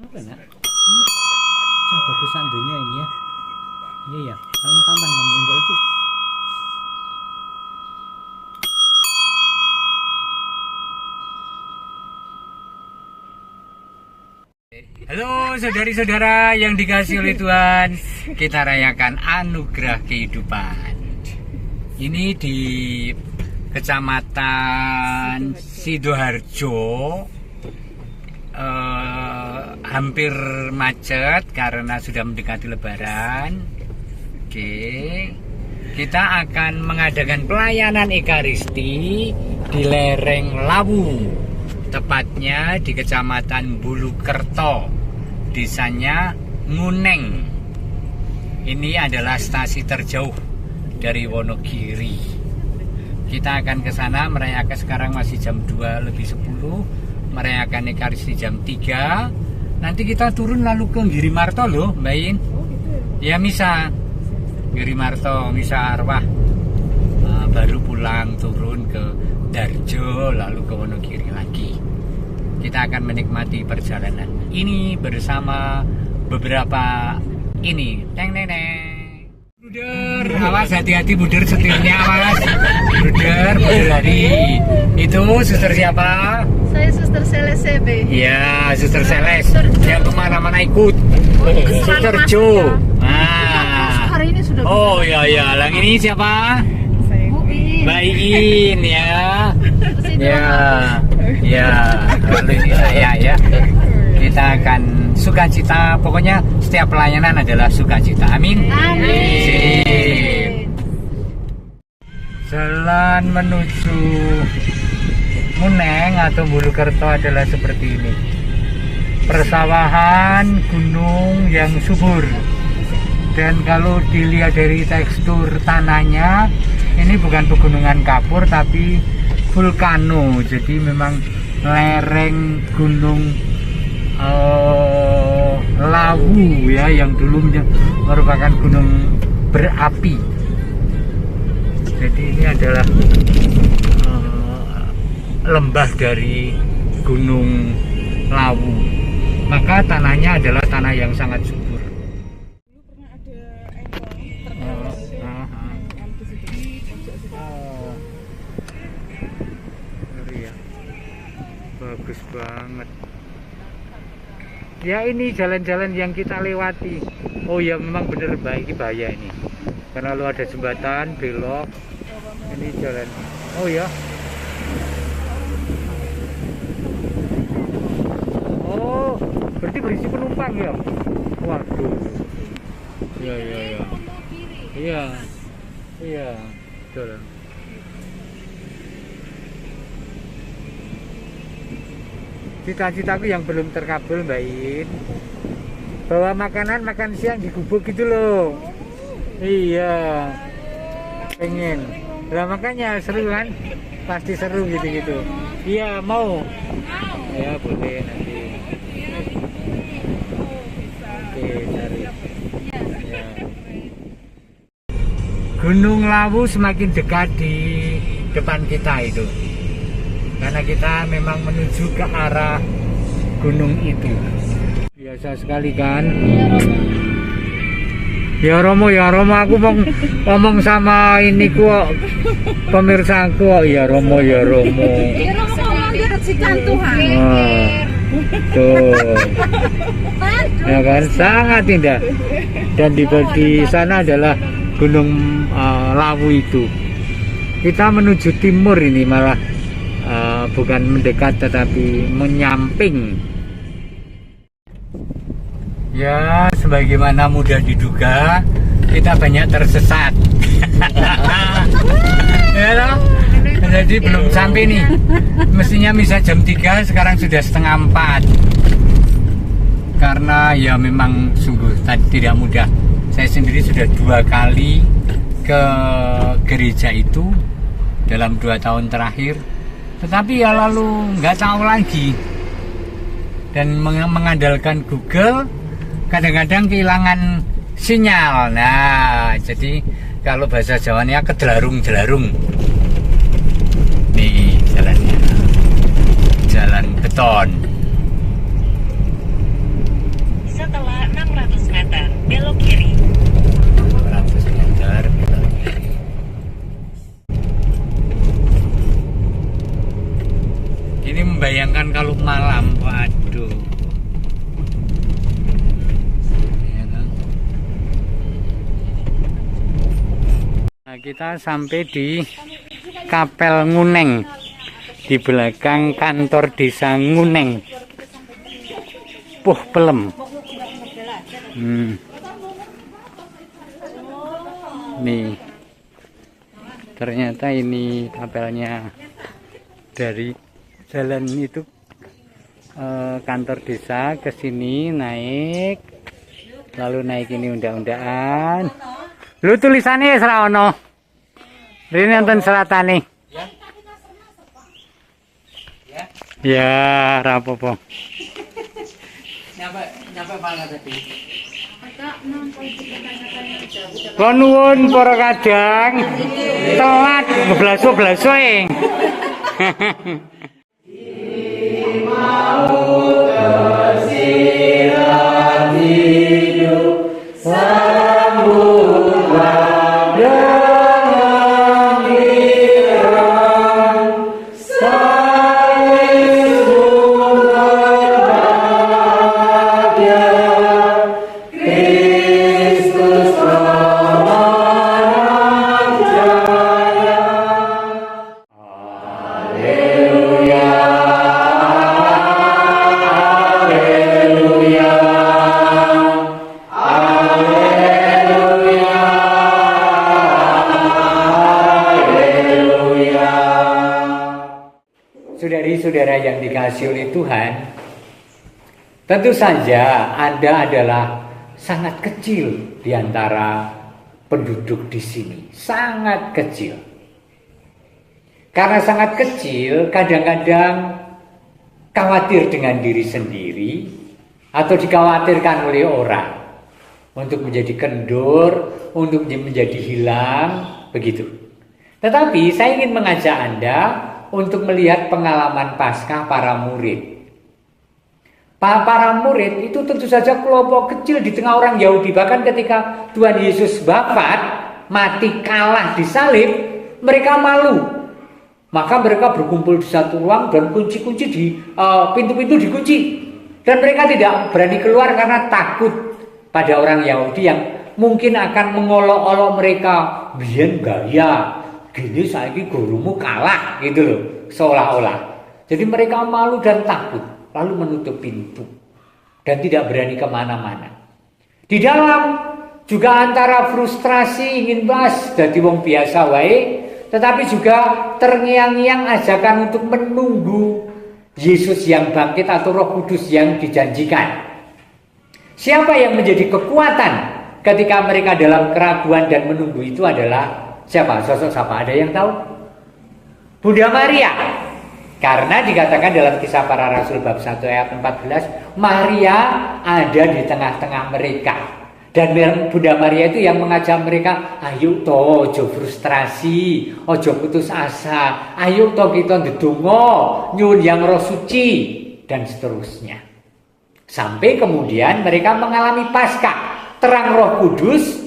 Apa nak? Coba dosa dunia ini ya. Iya ya, paling tampan kamu enggak itu. Halo saudari-saudara yang dikasih oleh Tuhan, kita rayakan anugerah kehidupan. Ini di Kecamatan Sidoarjo, hampir macet karena sudah mendekati Lebaran. Oke, kita akan mengadakan pelayanan Ekaristi di lereng Lawu, tepatnya di Kecamatan Bulukerto, desanya Nguneng. Ini adalah stasi terjauh dari Wonogiri. Kita akan ke sana merayakan, sekarang masih jam 2:10, merayakan Ekaristi jam 3. Nanti kita turun lalu ke Girimarto loh, Mbak In. Ya misa Girimarto, misa arwah. Baru pulang turun ke Darjo lalu ke Wonogiri lagi. Kita akan menikmati perjalanan ini bersama beberapa ini. Teng teng teng. Buder, awas hati-hati buder, setirnya awas. Buder hari. Itu suster siapa? Saya suster Seles CB. Iya, suster Seles. Yang kemana-mana ikut. Suster Jo. Nah. Hari ini sudah. Oh iya iya, yang ini siapa? Mbak In ya. Ya. Ya, lalu ini saya ya. Kita akan sukacita, pokoknya setiap pelayanan adalah sukacita. Amin. Amin. Jalan menuju Nguneng atau Bulukerto adalah seperti ini. Persawahan, gunung yang subur. Dan kalau dilihat dari tekstur tanahnya, ini bukan pegunungan kapur tapi vulkano. Jadi memang lereng gunung Lawu ya, yang dulu merupakan gunung berapi. Jadi ini adalah lembah dari gunung Lawu. Maka tanahnya adalah tanah yang sangat subur. Bagus banget. Ya ini jalan-jalan yang kita lewati. Oh ya memang bener baik, bahaya ini. Karena lu ada jembatan belok. Ini jalan. Oh ya. Oh, berarti berisi penumpang ya. Waduh. Iya iya iya. Iya. Iya. Jalan. Cita-citaku yang belum terkabul, Mbak In, bawa makanan makan siang di gubuk gitu loh. Iya, pengen. Lah makanya seru kan, pasti seru gitu-gitu. Iya mau. Ya boleh nanti. Oke cari. Ya. Gunung Lawu semakin dekat di depan kita itu. Karena kita memang menuju ke arah gunung itu. Biasa sekali kan? Ya Romo, aku mau ngomong sama ini kok pemirsaku kok. Ya Romo. Ya Romo ngomong dia kecikan Tuhan. Tuh. Ya kan, sangat indah. Dan di sana adalah gunung Lawu itu. Kita menuju timur ini malah. Bukan mendekat tetapi menyamping. Ya sebagaimana mudah diduga, kita banyak tersesat. Ya loh? Jadi belum sampai nih. Mestinya bisa jam 3, sekarang sudah setengah 4. Karena ya memang sungguh tidak mudah. Saya sendiri sudah 2 kali ke gereja itu dalam 2 tahun terakhir. Tetapi ya lalu nggak tahu lagi, dan mengandalkan Google kadang-kadang kehilangan sinyal. Nah jadi kalau bahasa Jawanya kedelarung-delarung. Nih jalannya, jalan beton. malam. Waduh. Ya, kan? Nah, kita sampai di Kapel Nguneng, di belakang kantor desa Nguneng. Puh Pelem. Nih, ternyata ini kapelnya. Dari jalan itu kantor desa ke sini naik, lalu naik ini undang-undangan. Lu tulisannya Seraono. Ini nonton seratane. Ya, rapopo. Nyampe mana tadi? Kula nuwun para kadang. Telat blaso-blaso ing. Saudari-saudara yang dikasihi oleh Tuhan, tentu saja Anda adalah sangat kecil di antara penduduk di sini, sangat kecil. Karena sangat kecil, kadang-kadang khawatir dengan diri sendiri atau dikhawatirkan oleh orang untuk menjadi kendur, untuk menjadi hilang, begitu. Tetapi saya ingin mengajak Anda untuk melihat pengalaman Paskah para murid. Para murid itu tentu saja kelompok kecil di tengah orang Yahudi. Bahkan ketika Tuhan Yesus wafat, mati kalah disalib, mereka malu. Maka mereka berkumpul di satu ruang dan kunci-kunci di pintu-pintu dikunci. Dan mereka tidak berani keluar karena takut pada orang Yahudi yang mungkin akan mengolok-olok mereka. Biyen gaya, gini saiki gurumu kalah gitu loh, seolah-olah. Jadi mereka malu dan takut, lalu menutup pintu dan tidak berani kemana-mana. Di dalam juga antara frustrasi ingin bahas jadi wong biasa wae, tetapi juga terngiang-ngiang ajakan untuk menunggu Yesus yang bangkit atau Roh Kudus yang dijanjikan. Siapa yang menjadi kekuatan ketika mereka dalam keraguan dan menunggu itu adalah siapa? Sosok siapa? Ada yang tahu? Bunda Maria. Karena dikatakan dalam Kisah Para Rasul bab 1 ayat 14, Maria ada di tengah-tengah mereka. Dan Bunda Maria itu yang mengajak mereka, ayo to, ojo frustrasi, ojo putus asa, ayo to kita ndedonga, nyuwun yang Roh Suci, dan seterusnya. Sampai kemudian mereka mengalami Paskah, terang Roh Kudus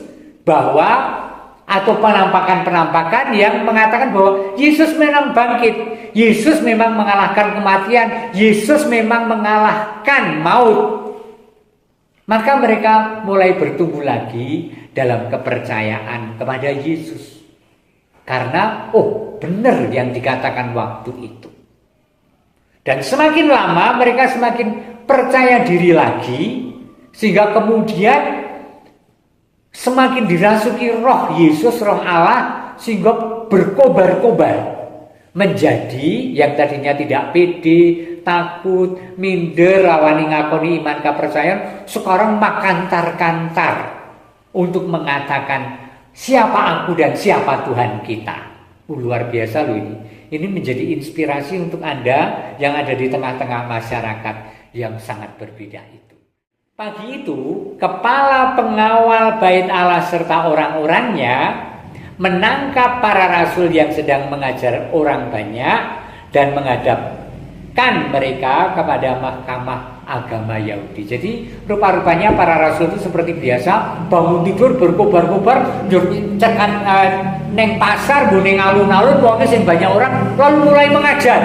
bahwa atau penampakan-penampakan yang mengatakan bahwa Yesus memang bangkit, Yesus memang mengalahkan kematian, Yesus memang mengalahkan maut. Maka mereka mulai bertumbuh lagi dalam kepercayaan kepada Yesus. Karena benar yang dikatakan waktu itu. Dan semakin lama mereka semakin percaya diri lagi, sehingga kemudian semakin dirasuki Roh Yesus, Roh Allah, sehingga berkobar-kobar menjadi yang tadinya tidak pede, takut, minder, rawani ngakoni iman kepercayaan, sekarang makantar-kantar untuk mengatakan siapa aku dan siapa Tuhan kita. Luar biasa loh ini. Ini menjadi inspirasi untuk Anda yang ada di tengah-tengah masyarakat yang sangat berbeda itu. Pagi itu, kepala pengawal bait Allah serta orang-orangnya menangkap para rasul yang sedang mengajar orang banyak dan menghadapkan mereka kepada mahkamah agama Yahudi. Jadi rupa-rupanya para rasul itu seperti biasa bangun tidur berkobar-kobar cekan neng pasar, neng alun-alun, pokoknya sing banyak orang, lalu mulai mengajar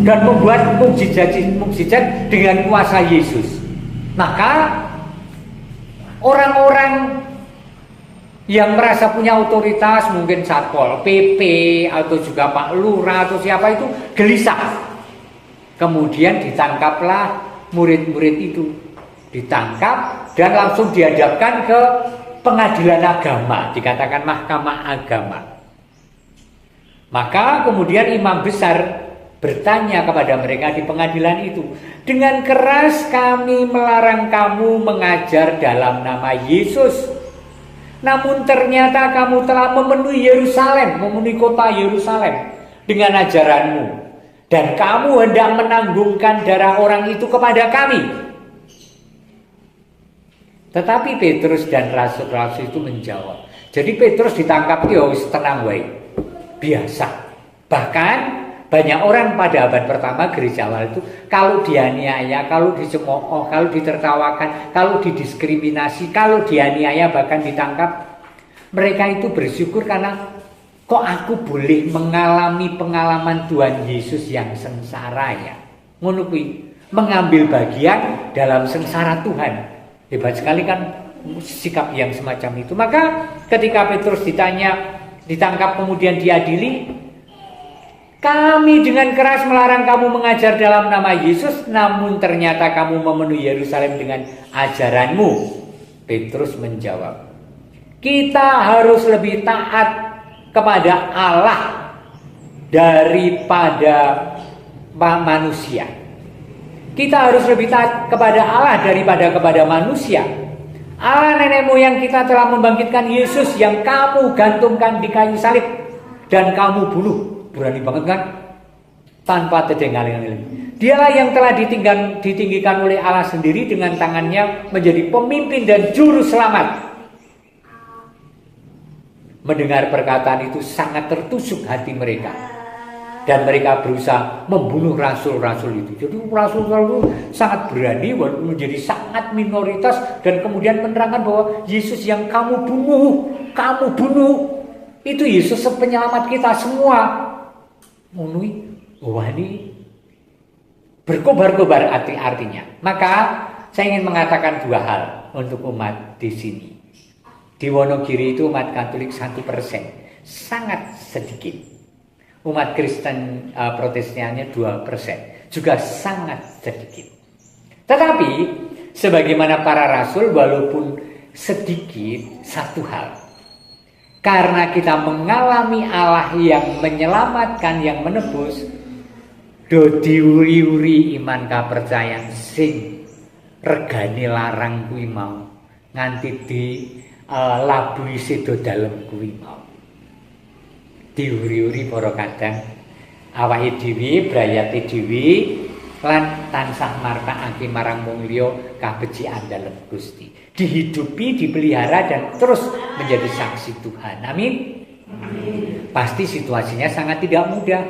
dan membuat mukjizat dengan kuasa Yesus. Maka orang-orang yang merasa punya otoritas, mungkin Satpol PP atau juga Pak Lurah atau siapa itu gelisah. Kemudian ditangkaplah murid-murid itu, ditangkap dan langsung dihadapkan ke pengadilan agama, dikatakan mahkamah agama. Maka kemudian imam besar bertanya kepada mereka di pengadilan itu, dengan keras kami melarang kamu mengajar dalam nama Yesus. Namun ternyata kamu telah memenuhi Yerusalem, memenuhi kota Yerusalem dengan ajaranmu. Dan kamu hendak menanggungkan darah orang itu kepada kami. Tetapi Petrus dan rasul-rasul itu menjawab. Jadi Petrus ditangkap itu tenang wae. Biasa. Bahkan banyak orang pada abad pertama gereja awal itu kalau dianiaya, kalau dicemooh, kalau ditertawakan, kalau didiskriminasi, kalau dianiaya bahkan ditangkap, mereka itu bersyukur karena kok aku boleh mengalami pengalaman Tuhan Yesus yang sengsara ya. Ngono kuwi, mengambil bagian dalam sengsara Tuhan. Hebat sekali kan sikap yang semacam itu. Maka ketika Petrus ditangkap kemudian diadili, kami dengan keras melarang kamu mengajar dalam nama Yesus, namun ternyata kamu memenuhi Yerusalem dengan ajaranmu. Petrus menjawab, kita harus lebih taat kepada Allah daripada manusia. Kita harus lebih taat kepada Allah daripada kepada manusia. Allah nenek moyang kita telah membangkitkan Yesus yang kamu gantungkan di kayu salib dan kamu bunuh. Berani banget kan? Tanpa tedeng-aling-aling. Dialah yang telah ditinggikan oleh Allah sendiri dengan tangannya menjadi pemimpin dan juru selamat. Mendengar perkataan itu sangat tertusuk hati mereka. Dan mereka berusaha membunuh rasul-rasul itu. Jadi rasul-rasul itu sangat berani walaupun menjadi sangat minoritas. Dan kemudian menerangkan bahwa Yesus yang kamu bunuh. Itu Yesus penyelamat kita semua. Menui, wah ini berkobar-kobar artinya. Maka saya ingin mengatakan dua hal untuk umat di sini. Di Wonogiri itu umat Katolik 1%, sangat sedikit. Umat Kristen Protestannya 2%, juga sangat sedikit. Tetapi sebagaimana para rasul walaupun sedikit, satu hal. Karena kita mengalami Allah yang menyelamatkan, yang menebus, do diuri-uri iman kapercayan sing regane larang kuwi mau nganti di labui sedo dalem kuwi mau. Diuri-uri para kadang awake dhewe, brayate dhewe lan tansah martakake marang wong liya kabecikan dalem Gusti. Dihidupi, dipelihara dan terus menjadi saksi Tuhan. Amin. Amin. Pasti situasinya sangat tidak mudah.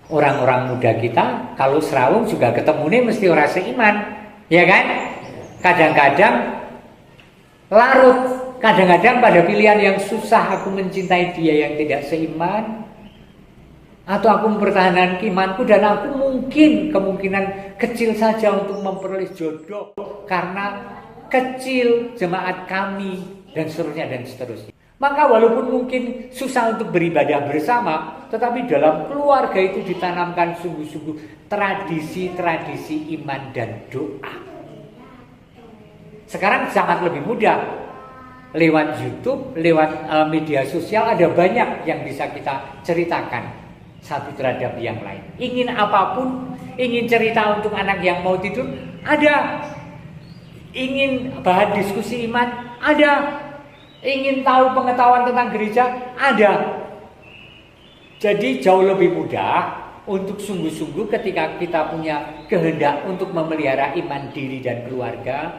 Orang-orang muda kita kalau serawung juga ketemunya mesti orang seiman, ya kan? Kadang-kadang larut, kadang-kadang pada pilihan yang susah aku mencintai dia yang tidak seiman, atau aku mempertahankan imanku dan aku kemungkinan kecil saja untuk memperoleh jodoh karena kecil jemaat kami dan seterusnya. Maka walaupun mungkin susah untuk beribadah bersama, tetapi dalam keluarga itu ditanamkan sungguh-sungguh tradisi-tradisi iman dan doa. Sekarang sangat lebih mudah. Lewat YouTube, lewat media sosial ada banyak yang bisa kita ceritakan satu terhadap yang lain. Ingin apapun, ingin cerita untuk anak yang mau tidur, ada. Ingin bahan diskusi iman, ada. Ingin tahu pengetahuan tentang gereja, ada. Jadi jauh lebih mudah untuk sungguh-sungguh ketika kita punya kehendak untuk memelihara iman diri dan keluarga,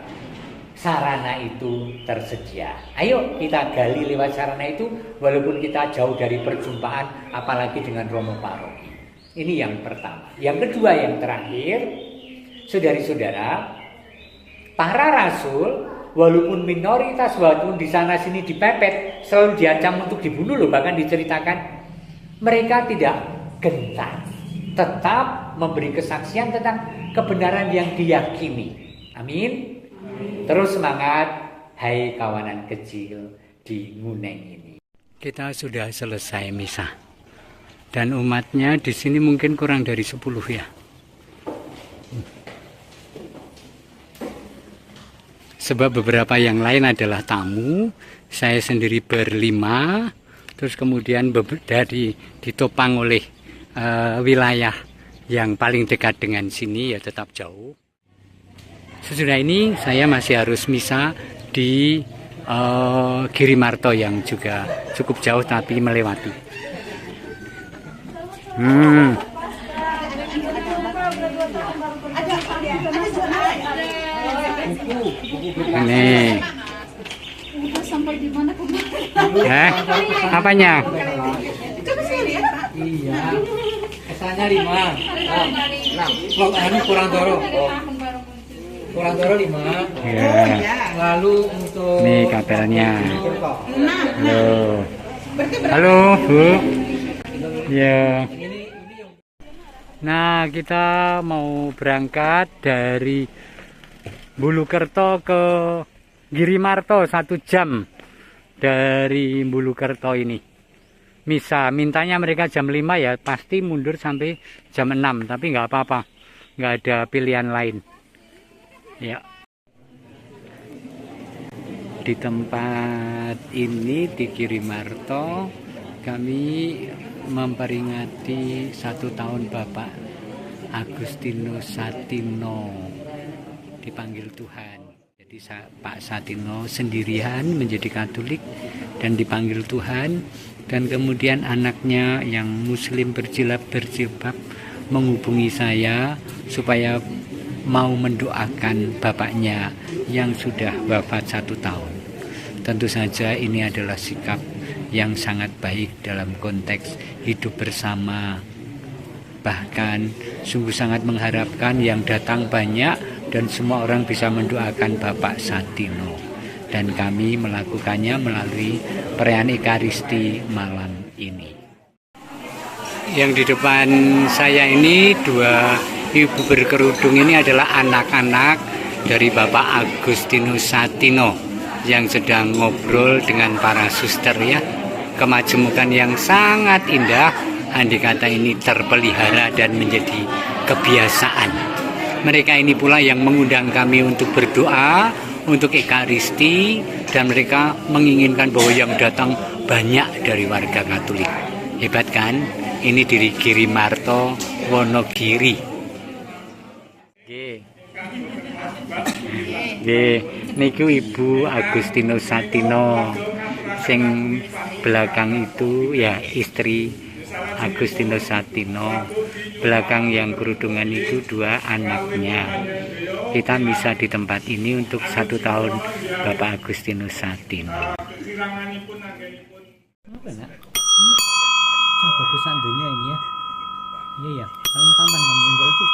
sarana itu tersedia. Ayo kita gali lewat sarana itu, walaupun kita jauh dari perjumpaan, apalagi dengan romo paroki. Ini yang pertama. Yang kedua, yang terakhir, saudari-saudara, para rasul, walaupun minoritas, walaupun di sana sini dipepet, selalu diancam untuk dibunuh loh, bahkan diceritakan mereka tidak gentar, tetap memberi kesaksian tentang kebenaran yang diyakini. Amin. Terus semangat, hai kawanan kecil di Nguneng ini. Kita sudah selesai misa, dan umatnya di sini mungkin kurang dari 10 ya. Sebab beberapa yang lain adalah tamu, saya sendiri berlima, terus kemudian ditopang oleh wilayah yang paling dekat dengan sini, ya tetap jauh. Sesudah ini saya masih harus misa di Girimarto yang juga cukup jauh tapi melewati. Ini. Apanya? Iya. Kesannya 5. Oh, anu kurang dorong. Kurang dorong 5. Ya. Lalu untuk nih kabelnya. Halo. Halo, Bu. Ya. Nah, kita mau berangkat dari Bulukerto ke Girimarto 1 jam dari Bulukerto ini. Misa mintanya mereka jam 5 ya, pasti mundur sampai jam 6, tapi nggak apa-apa, nggak ada pilihan lain. Ya. Di tempat ini di Girimarto kami memperingati 1 tahun Bapak Agustinus Satino dipanggil Tuhan. Jadi Pak Satino sendirian menjadi Katolik dan dipanggil Tuhan, dan kemudian anaknya yang Muslim berjilbab menghubungi saya supaya mau mendoakan bapaknya yang sudah wafat 1 tahun. Tentu saja ini adalah sikap yang sangat baik dalam konteks hidup bersama. Bahkan sungguh sangat mengharapkan yang datang banyak dan semua orang bisa mendoakan Bapak Satino. Dan kami melakukannya melalui perayaan Ekaristi malam ini. Yang di depan saya ini 2 ibu berkerudung ini adalah anak-anak dari Bapak Agustinus Satino yang sedang ngobrol dengan para suster ya. Kemajemukan yang sangat indah, andai kata ini terpelihara dan menjadi kebiasaan. Mereka ini pula yang mengundang kami untuk berdoa, untuk Ekaristi, dan mereka menginginkan bahwa yang datang banyak dari warga Katolik. Hebat kan? Ini dari Girimarto, Wonogiri. Niku Ibu Agustinus Satino. Sing belakang itu ya istri Agustinus Satino. Belakang yang kerudungan itu 2 anaknya. Kita bisa di tempat ini untuk 1 tahun Bapak Agustinus Satino. Apa nak? Bagus dunia ini ya. Iya ya, paling tampan kamu enggak itu.